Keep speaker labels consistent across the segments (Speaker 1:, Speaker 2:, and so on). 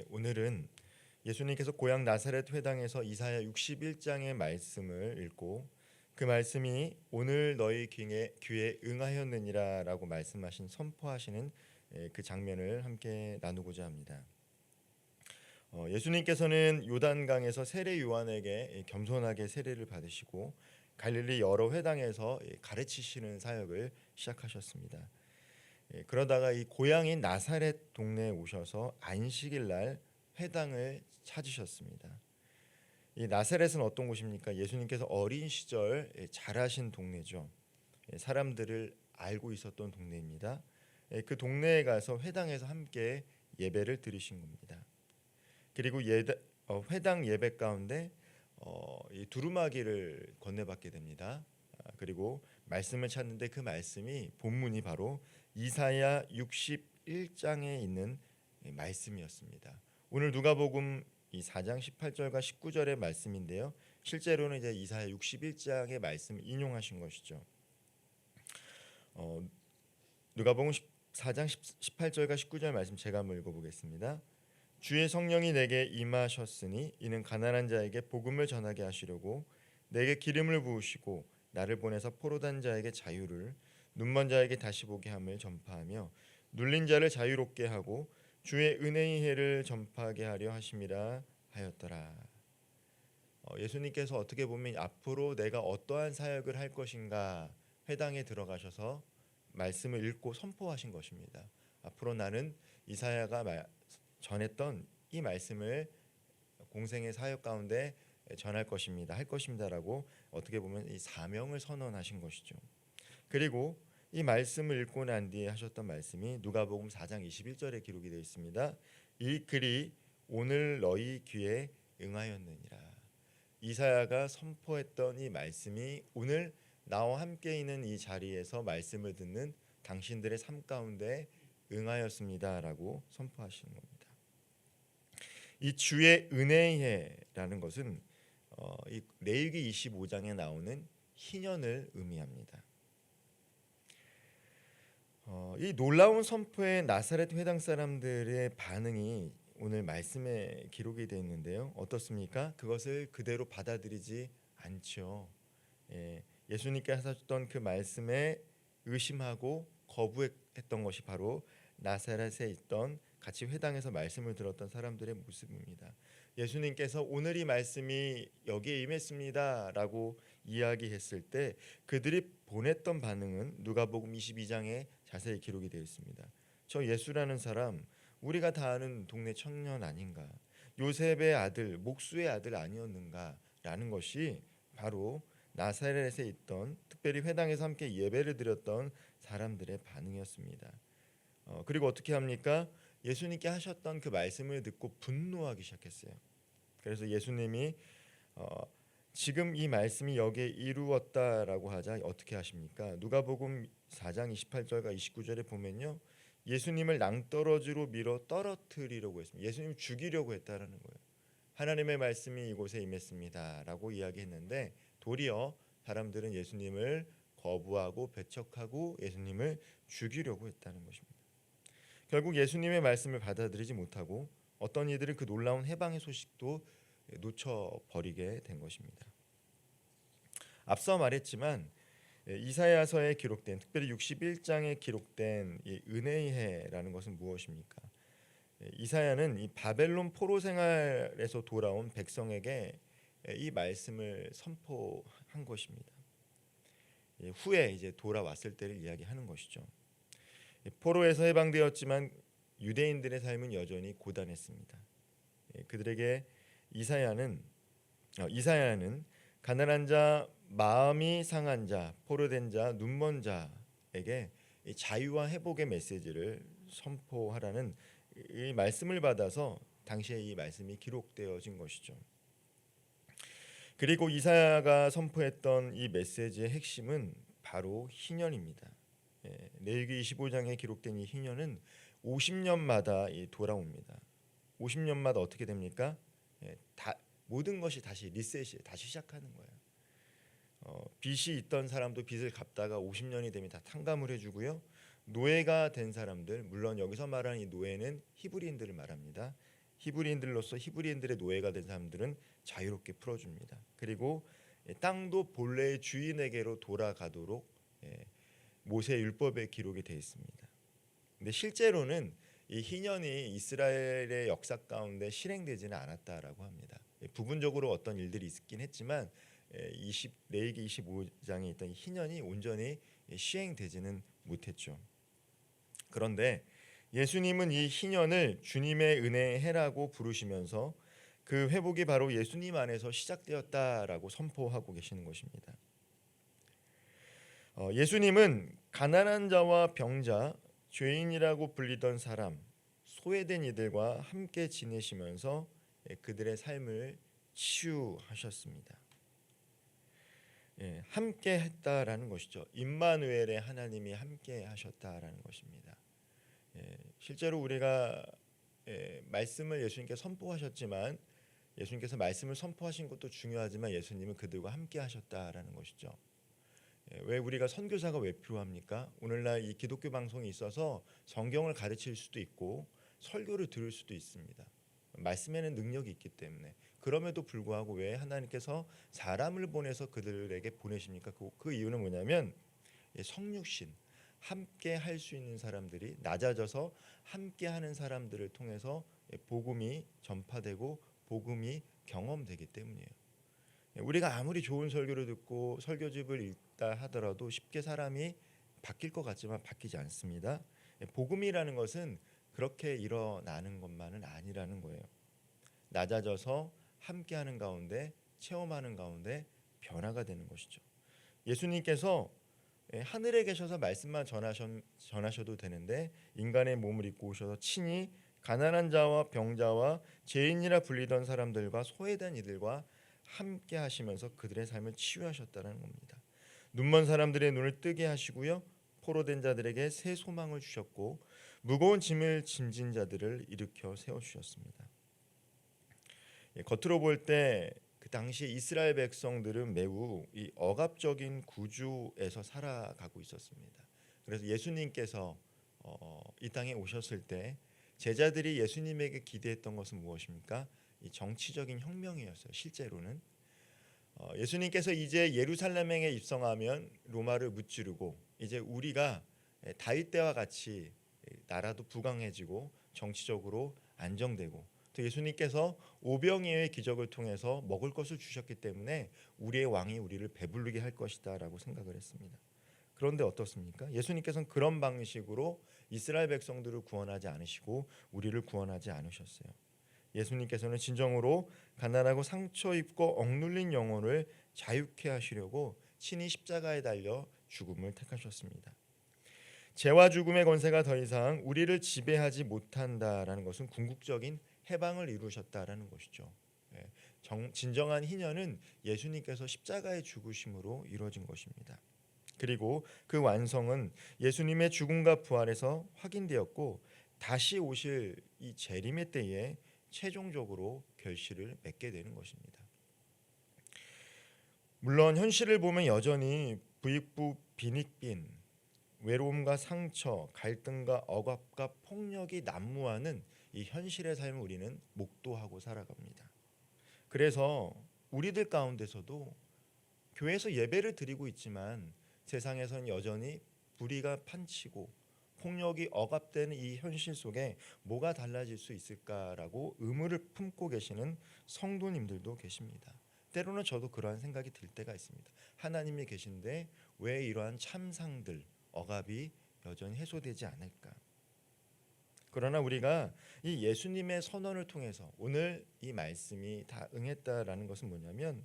Speaker 1: 오늘은 예수님께서 고향 나사렛 회당에서 이사야 61장의 말씀을 읽고 그 말씀이 오늘 너희 귀에 응하였느니라라고 말씀하신 선포하시는 그 장면을 함께 나누고자 합니다. 예수님께서는 요단강에서 세례 요한에게 겸손하게 세례를 받으시고 갈릴리 여러 회당에서 가르치시는 사역을 시작하셨습니다. 그러다가 이 고향인 나사렛 동네에 오셔서 안식일 날 회당을 찾으셨습니다. 이 나사렛은 어떤 곳입니까? 예수님께서 어린 시절 자라신 동네죠. 사람들을 알고 있었던 동네입니다. 그 동네에 가서 회당에서 함께 예배를 드리신 겁니다. 그리고 회당 예배 가운데 이 두루마기를 건네받게 됩니다. 그리고 말씀을 찾는데 그 말씀이 본문이 바로 이사야 61장에 있는 말씀이었습니다. 오늘 누가복음 이 4장 18절과 19절의 말씀인데요. 실제로는 이제 이사야 61장의 말씀을 인용하신 것이죠. 누가복음 4장 18절과 19절 말씀 제가 한번 읽어보겠습니다. 주의 성령이 내게 임하셨으니 이는 가난한 자에게 복음을 전하게 하시려고 내게 기름을 부으시고 나를 보내서 포로단 자에게 자유를 눈먼 자에게 다시 보게 함을 전파하며 눌린 자를 자유롭게 하고 주의 은혜의 해를 전파하게 하려 하심이라 하였더라. 예수님께서 어떻게 보면 앞으로 내가 어떠한 사역을 할 것인가 회당에 들어가셔서 말씀을 읽고 선포하신 것입니다. 앞으로 나는 이사야가 전했던 이 말씀을 공생의 사역 가운데 전할 것입니다. 할 것입니다라고 어떻게 보면 이 사명을 선언하신 것이죠. 그리고 이 말씀을 읽고 난 뒤에 하셨던 말씀이 누가복음 4장 21절에 기록이 되어 있습니다. 이 글이 오늘 너희 귀에 응하였느니라. 이사야가 선포했던 이 말씀이 오늘 나와 함께 있는 이 자리에서 말씀을 듣는 당신들의 삶 가운데 응하였습니다라고 선포하시는 겁니다. 이 주의 은혜라는 것은 이 레위기 25장에 나오는 희년을 의미합니다. 이 놀라운 선포에 나사렛 회당 사람들의 반응이 오늘 말씀에 기록이 되어 있는데요. 어떻습니까? 그것을 그대로 받아들이지 않죠. 예수님께 하셨던 그 말씀에 의심하고 거부했던 것이 바로 나사렛에 있던 같이 회당에서 말씀을 들었던 사람들의 모습입니다. 예수님께서 오늘 이 말씀이 여기에 임했습니다라고 이야기했을 때 그들이 보냈던 반응은 누가복음 22장에 자세히 기록이 되어 있습니다. 저 예수라는 사람 우리가 다 아는 동네 청년 아닌가? 요셉의 아들, 목수의 아들 아니었는가라는 것이 바로 나사렛에 있던 특별히 회당에서 함께 예배를 드렸던 사람들의 반응이었습니다. 그리고 어떻게 합니까? 예수님께 하셨던 그 말씀을 듣고 분노하기 시작했어요. 그래서 예수님이 지금 이 말씀이 여기에 이루었다라고 하자 어떻게 하십니까? 누가복음 4장 28절과 29절에 보면요. 예수님을 낭떠러지로 밀어 떨어뜨리려고 했습니다. 예수님을 죽이려고 했다라는 거예요. 하나님의 말씀이 이곳에 임했습니다라고 이야기했는데 도리어 사람들은 예수님을 거부하고 배척하고 예수님을 죽이려고 했다는 것입니다. 결국 예수님의 말씀을 받아들이지 못하고 어떤 이들은 그 놀라운 해방의 소식도 놓쳐버리게 된 것입니다. 앞서 말했지만 이사야서에 기록된 특별히 61장에 기록된 이 은혜의 해라는 것은 무엇입니까? 이사야는 이 바벨론 포로 생활에서 돌아온 백성에게 이 말씀을 선포한 것입니다. 후에 이제 돌아왔을 때를 이야기하는 것이죠. 포로에서 해방되었지만 유대인들의 삶은 여전히 고단했습니다. 그들에게 이사야는 가난한 자, 마음이 상한 자, 포로된 자, 눈먼 자에게 자유와 회복의 메시지를 선포하라는 이 말씀을 받아서 당시에 이 말씀이 기록되어진 것이죠. 그리고 이사야가 선포했던 이 메시지의 핵심은 바로 희년입니다. 레위기 25장에 기록된 이 희년은 50년마다 돌아옵니다. 50년마다 어떻게 됩니까? 모든 것이 다시 리셋이 다시 시작하는 거예요. 빚이 있던 사람도 빚을 갚다가 50년이 되면 다 탕감을 해주고요. 노예가 된 사람들, 물론 여기서 말하는 이 노예는 히브리인들을 말합니다. 히브리인들로서 히브리인들의 노예가 된 사람들은 자유롭게 풀어줍니다. 그리고 땅도 본래의 주인에게로 돌아가도록 모세 율법에 기록이 되어 있습니다. 근데 실제로는 이 희년이 이스라엘의 역사 가운데 실행되지는 않았다라고 합니다. 부분적으로 어떤 일들이 있긴 했지만 레위기 25장에 있던 희년이 온전히 시행되지는 못했죠. 그런데 예수님은 이 희년을 주님의 은혜의 해라고 부르시면서 그 회복이 바로 예수님 안에서 시작되었다라고 선포하고 계시는 것입니다. 예수님은 가난한 자와 병자, 죄인이라고 불리던 사람, 소외된 이들과 함께 지내시면서 그들의 삶을 치유하셨습니다. 함께 했다라는 것이죠. 임마누엘의 하나님이 함께 하셨다라는 것입니다. 실제로 우리가 말씀을 예수님께 선포하셨지만 예수님께서 말씀을 선포하신 것도 중요하지만 예수님은 그들과 함께 하셨다라는 것이죠. 왜 우리가 선교사가 왜 필요합니까? 오늘날 이 기독교 방송이 있어서 성경을 가르칠 수도 있고 설교를 들을 수도 있습니다. 말씀에는 능력이 있기 때문에. 그럼에도 불구하고 왜 하나님께서 사람을 보내서 그들에게 보내십니까? 그 이유는 뭐냐면 성육신, 함께 할 수 있는 사람들이 낮아져서 함께 하는 사람들을 통해서 복음이 전파되고 복음이 경험되기 때문이에요. 우리가 아무리 좋은 설교를 듣고 설교집을 읽다 하더라도 쉽게 사람이 바뀔 것 같지만 바뀌지 않습니다. 복음이라는 것은 그렇게 일어나는 것만은 아니라는 거예요. 낮아져서 함께하는 가운데 체험하는 가운데 변화가 되는 것이죠. 예수님께서 하늘에 계셔서 말씀만 전하셔도 되는데 인간의 몸을 입고 오셔서 친히 가난한 자와 병자와 죄인이라 불리던 사람들과 소외된 이들과 함께 하시면서 그들의 삶을 치유하셨다는 겁니다. 눈먼 사람들의 눈을 뜨게 하시고요, 포로된 자들에게 새 소망을 주셨고 무거운 짐을 짐진 자들을 일으켜 세워주셨습니다. 겉으로 볼 때 그 당시 이스라엘 백성들은 매우 이 억압적인 구조에서 살아가고 있었습니다. 그래서 예수님께서 이 땅에 오셨을 때 제자들이 예수님에게 기대했던 것은 무엇입니까? 이 정치적인 혁명이었어요. 실제로는 예수님께서 이제 예루살렘에 입성하면 로마를 무찌르고 이제 우리가 다윗 때와 같이 나라도 부강해지고 정치적으로 안정되고 또 예수님께서 오병이어의 기적을 통해서 먹을 것을 주셨기 때문에 우리의 왕이 우리를 배부르게 할 것이다라고 생각을 했습니다. 그런데 어떻습니까? 예수님께서는 그런 방식으로 이스라엘 백성들을 구원하지 않으시고 우리를 구원하지 않으셨어요. 예수님께서는 진정으로 가난하고 상처 입고 억눌린 영혼을 자유케 하시려고 친히 십자가에 달려 죽음을 택하셨습니다. 죄와 죽음의 권세가 더 이상 우리를 지배하지 못한다라는 것은 궁극적인 해방을 이루셨다라는 것이죠. 진정한 희년은 예수님께서 십자가의 죽으심으로 이루어진 것입니다. 그리고 그 완성은 예수님의 죽음과 부활에서 확인되었고 다시 오실 이 재림의 때에 최종적으로 결실을 맺게 되는 것입니다. 물론 현실을 보면 여전히 부익부 빈익빈, 외로움과 상처, 갈등과 억압과 폭력이 난무하는 이 현실의 삶을 우리는 목도하고 살아갑니다. 그래서 우리들 가운데서도 교회에서 예배를 드리고 있지만 세상에서는 여전히 불의가 판치고 폭력이 억압되는 이 현실 속에 뭐가 달라질 수 있을까라고 의문을 품고 계시는 성도님들도 계십니다. 때로는 저도 그러한 생각이 들 때가 있습니다. 하나님이 계신데 왜 이러한 참상들, 억압이 여전히 해소되지 않을까? 그러나 우리가 이 예수님의 선언을 통해서 오늘 이 말씀이 다 응했다라는 것은 뭐냐면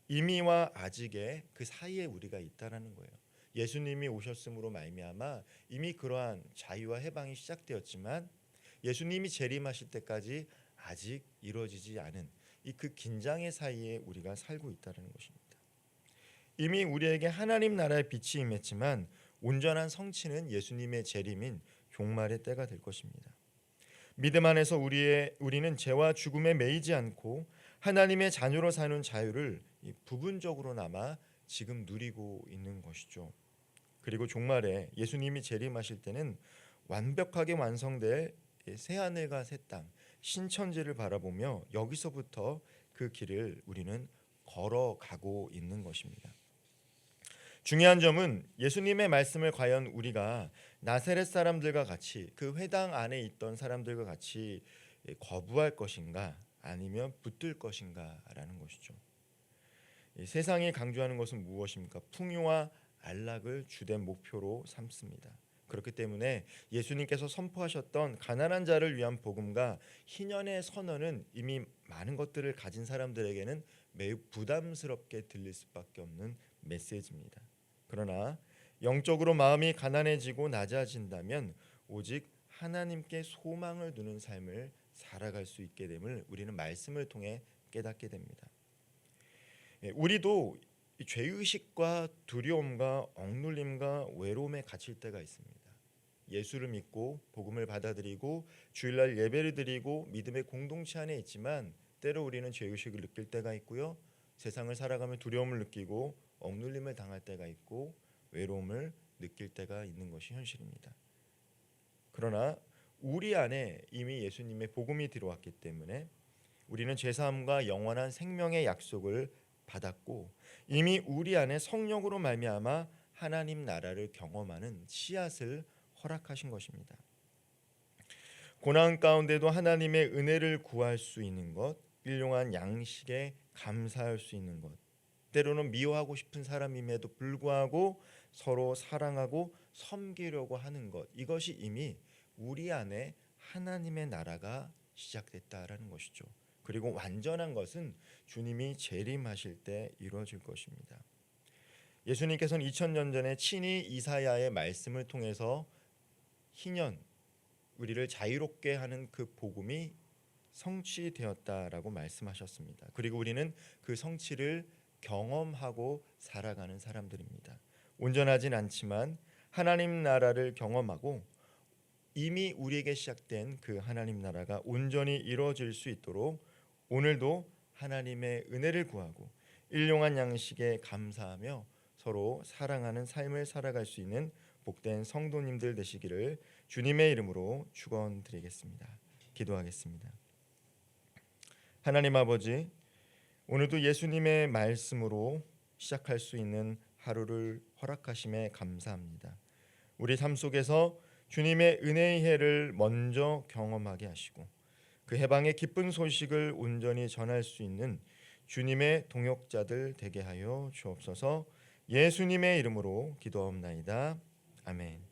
Speaker 1: 이미와 아직의 그 사이에 우리가 있다라는 거예요. 예수님이 오셨음으로 말미암아 이미 그러한 자유와 해방이 시작되었지만 예수님이 재림하실 때까지 아직 이루어지지 않은 이 그 긴장의 사이에 우리가 살고 있다는 것입니다. 이미 우리에게 하나님 나라의 빛이 임했지만 온전한 성취는 예수님의 재림인 종말의 때가 될 것입니다. 믿음 안에서 우리는 죄와 죽음에 매이지 않고 하나님의 자녀로 사는 자유를 부분적으로나마 지금 누리고 있는 것이죠. 그리고 종말에 예수님이 재림하실 때는 완벽하게 완성될 새 하늘과 새 땅, 신천지를 바라보며 여기서부터 그 길을 우리는 걸어가고 있는 것입니다. 중요한 점은 예수님의 말씀을 과연 우리가 나사렛 사람들과 같이 그 회당 안에 있던 사람들과 같이 거부할 것인가 아니면 붙들 것인가라는 것이죠. 세상이 강조하는 것은 무엇입니까? 풍요와 안락을 주된 목표로 삼습니다. 그렇기 때문에 예수님께서 선포하셨던 가난한 자를 위한 복음과 희년의 선언은 이미 많은 것들을 가진 사람들에게는 매우 부담스럽게 들릴 수밖에 없는 메시지입니다. 그러나 영적으로 마음이 가난해지고 낮아진다면 오직 하나님께 소망을 두는 삶을 살아갈 수 있게 됨을 우리는 말씀을 통해 깨닫게 됩니다. 우리도 죄의식과 두려움과 억눌림과 외로움에 갇힐 때가 있습니다. 예수를 믿고 복음을 받아들이고 주일날 예배를 드리고 믿음의 공동체 안에 있지만 때로 우리는 죄의식을 느낄 때가 있고요. 세상을 살아가며 두려움을 느끼고 억눌림을 당할 때가 있고 외로움을 느낄 때가 있는 것이 현실입니다. 그러나 우리 안에 이미 예수님의 복음이 들어왔기 때문에 우리는 죄사함과 영원한 생명의 약속을 받았고 이미 우리 안에 성령으로 말미암아 하나님 나라를 경험하는 씨앗을 허락하신 것입니다. 고난 가운데도 하나님의 은혜를 구할 수 있는 것, 일용한 양식에 감사할 수 있는 것, 때로는 미워하고 싶은 사람임에도 불구하고 서로 사랑하고 섬기려고 하는 것, 이것이 이미 우리 안에 하나님의 나라가 시작됐다라는 것이죠. 그리고 완전한 것은 주님이 재림하실 때 이루어질 것입니다. 예수님께서는 2000년 전에 친히 이사야의 말씀을 통해서 희년, 우리를 자유롭게 하는 그 복음이 성취되었다라고 말씀하셨습니다. 그리고 우리는 그 성취를 경험하고 살아가는 사람들입니다. 온전하진 않지만 하나님 나라를 경험하고 이미 우리에게 시작된 그 하나님 나라가 온전히 이루어질 수 있도록 오늘도 하나님의 은혜를 구하고 일용한 양식에 감사하며 서로 사랑하는 삶을 살아갈 수 있는 복된 성도님들 되시기를 주님의 이름으로 축원드리겠습니다. 기도하겠습니다. 하나님 아버지, 오늘도 예수님의 말씀으로 시작할 수 있는 하루를 허락하심에 감사합니다. 우리 삶 속에서 주님의 은혜의 해를 먼저 경험하게 하시고 그 해방의 기쁜 소식을 온전히 전할 수 있는 주님의 동역자들 되게 하여 주옵소서. 예수님의 이름으로 기도하옵나이다. 아멘.